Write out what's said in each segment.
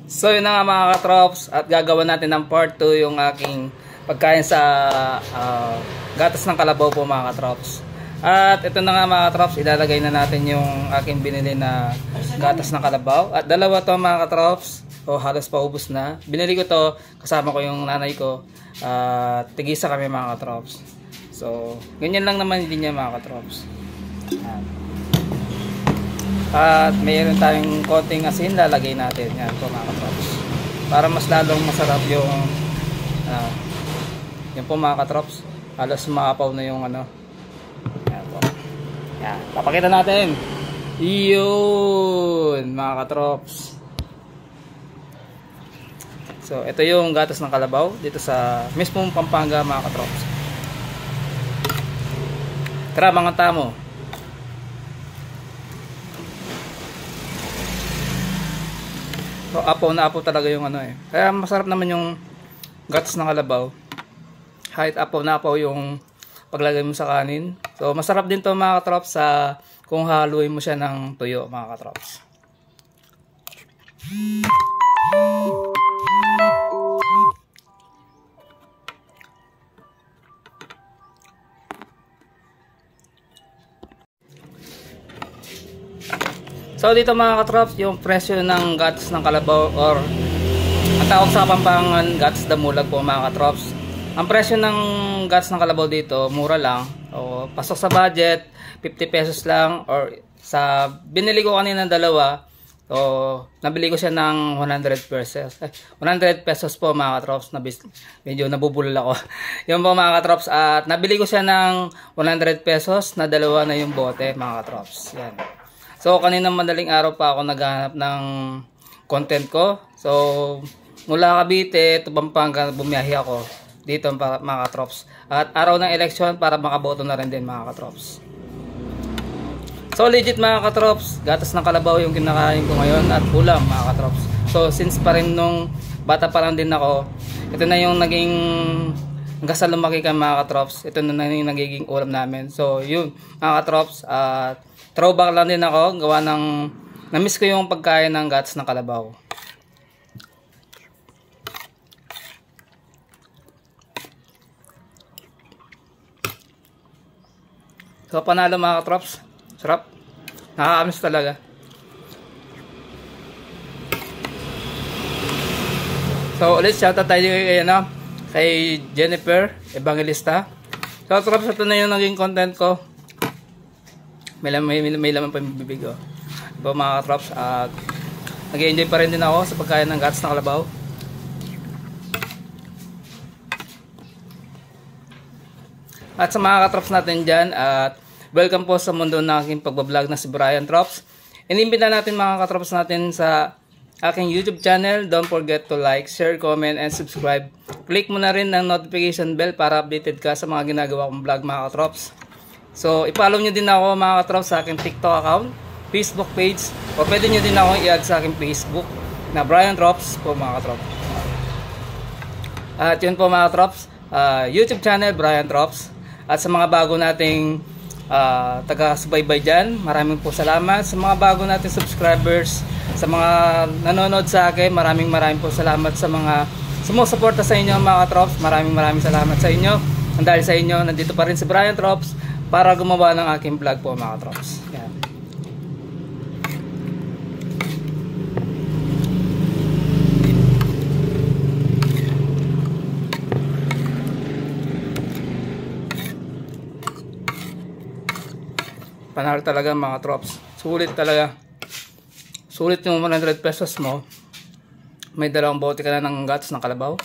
So yun na nga mga katrops, at gagawa natin ng part 2 yung aking pagkain sa gatas ng kalabaw po mga katrops. At ito na nga mga katrops, ilalagay na natin yung aking binili na gatas ng kalabaw. At dalawa to mga katrops, o halos paubos na. Binili ko to, kasama ko yung nanay ko. Tigisa kami mga katrops. So ganyan lang naman din niya mga katrops. At mayroon tayong konting asin, lalagay natin yan po mga katrops para mas lalong masarap yung yun po mga katrops. Halos maapaw na yung ano. Yan po. Yan, papakita natin. Yun mga katrops. So ito yung gatas ng kalabaw dito sa mismong Pampanga mga katrops. Tara mga tamo. So, apaw na apaw talaga yung ano eh. Kaya masarap naman yung gatas ng kalabaw. Kahit apaw na apaw yung paglagay mo sa kanin. So masarap din to mga katrops sa kung haluin mo siya ng tuyo mga katrops. So dito mga katrops, yung presyo ng gatas ng kalabaw or ang tawag sa Pampangan gatas damulag po mga katrops. Ang presyo ng gatas ng kalabaw dito mura lang. O pasok sa budget, 50 pesos lang, or sa binili ko kanina dalawa. So nabili ko siya ng 100 pesos. 100 pesos po mga katrops. Medyo nabubulol ako. Yung po mga katrops, at nabili ko siya ng 100 pesos na dalawa na yung bote mga katrops. Yan. So kanina madaling araw pa ako naghahanap ng content ko. So mula Cavite to Pampanga bumiyahe ako dito mga katrops. At araw ng eleksyon para makaboto na rin din mga katrops. So legit mga katrops, gatas ng kalabaw yung kinakain ko ngayon at ulam mga katrops. So since pa rin nung bata pa lang din ako, ito na yung naging hanggang sa lumaki ka mga katrops, ito na yung nagiging ulam namin. So yun mga katrops, throwback lang din ako, gawa ng namiss ko yung pagkain ng gatas ng kalabaw. So panalo mga katrops, sarap, nakakamiss talaga. So ulit shoutout tayo kay Jennifer Evangelista. So katrops, ito na yung naging content ko. May laman pa yung bibig ko. Ito mga katrops, at nag-enjoy pa rin din ako sa pagkain ng gatas ng kalabaw. At sa mga katrops natin dyan, at welcome po sa mundo ng aking pagbablog na si Brian Trops. Inimbita natin mga katrops natin sa aking YouTube channel. Don't forget to like, share, comment, and subscribe. Click mo na rin ng notification bell para updated ka sa mga ginagawa kong vlog mga katrops. So, i-follow nyo din ako mga katrops sa aking TikTok account, Facebook page, o pwede nyo din ako i-add sa aking Facebook na Brian Trops po mga katrops. At yun po mga katrops, YouTube channel Brian Trops. At sa mga bago nating taga-subaybay dyan, maraming po salamat. Sa mga bago nating subscribers, sa mga nanonood sa akin, maraming po salamat. Sa mga sumusuporta sa inyo mga katrops, maraming salamat sa inyo. Dahil sa inyo, nandito pa rin si Brian Trops para gumawa ng aking vlog po mga katrops. Yan. Panalo talaga mga trops. Sulit talaga. Sulit yung 100 pesos mo. May dalawang bote ka na ng gatas ng kalabaw.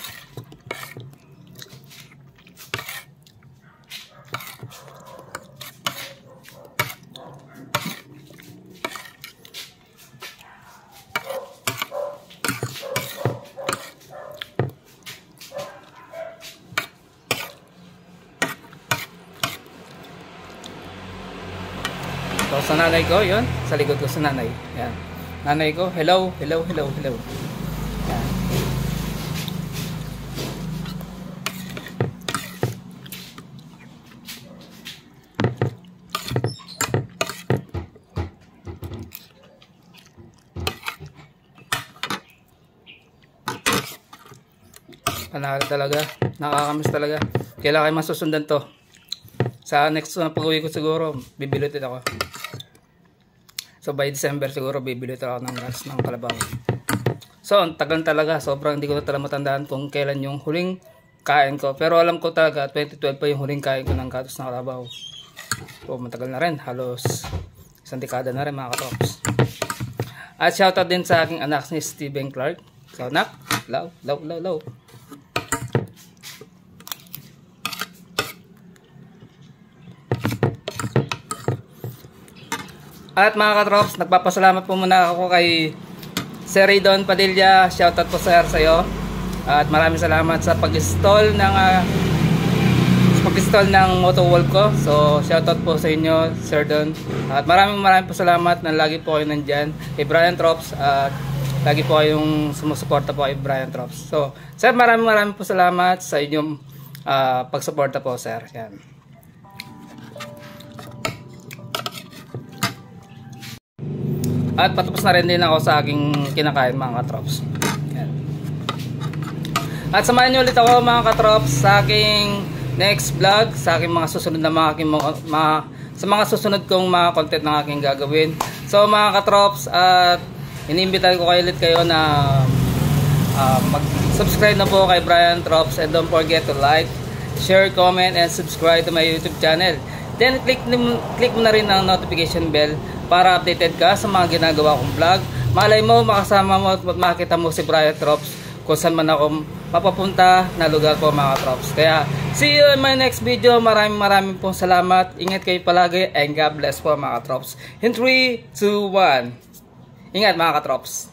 So sa nanay ko, yun, sa likod ko sa nanay. Yan. Nanay ko, hello. Yan. Panalo talaga. Nakakamiss talaga. Kailangan kayo masusundan to. Sa next na pag-uwi ko siguro, bibilutin ako. So by December siguro bibilutin ako ng guts ng kalabaw. So ang tagal talaga. Sobrang hindi ko na talaga matandaan kung kailan yung huling kain ko. Pero alam ko talaga 2012 pa yung huling kain ko ng gatos ng kalabaw. So matagal na rin. Halos isang dekada na rin mga katrops. At shoutout din sa aking anak ni Steven Clark. So anak, low. At mga katrops, nagpapasalamat po muna ako kay Sir Don Padilla. Shoutout po sir sa iyo. At maraming salamat sa pag-install ng Motowall ko. So shoutout po sa inyo Sir Don. At maraming po salamat na lagi po kayo nandyan kay Brian Trops. At lagi po kayong sumusuporta po kay Brian Trops. So sir, maraming po salamat sa inyong pagsuporta po sir. Yan. At patapos na rin din ako sa aking kinakain mga katrops. Yan. At samahan nyo ulit ako mga katrops sa aking next vlog, sa aking mga susunod na sa mga susunod kong mga content na aking gagawin. So mga katrops, at inimbitahan ko ulit kayo na mag-subscribe na po kay Brian Trops, and don't forget to like, share, comment, and subscribe to my YouTube channel. Then click mo na rin ang notification bell para updated ka sa mga ginagawa kong vlog. Malay mo, makasama mo at makita mo si Brian Trops kung saan man ako mapapunta na lugar po mga Trops. Kaya, see you in my next video. Maraming pong salamat. Ingat kayo palagi and God bless po mga Trops. In 3, 2, 1. Ingat mga Trops.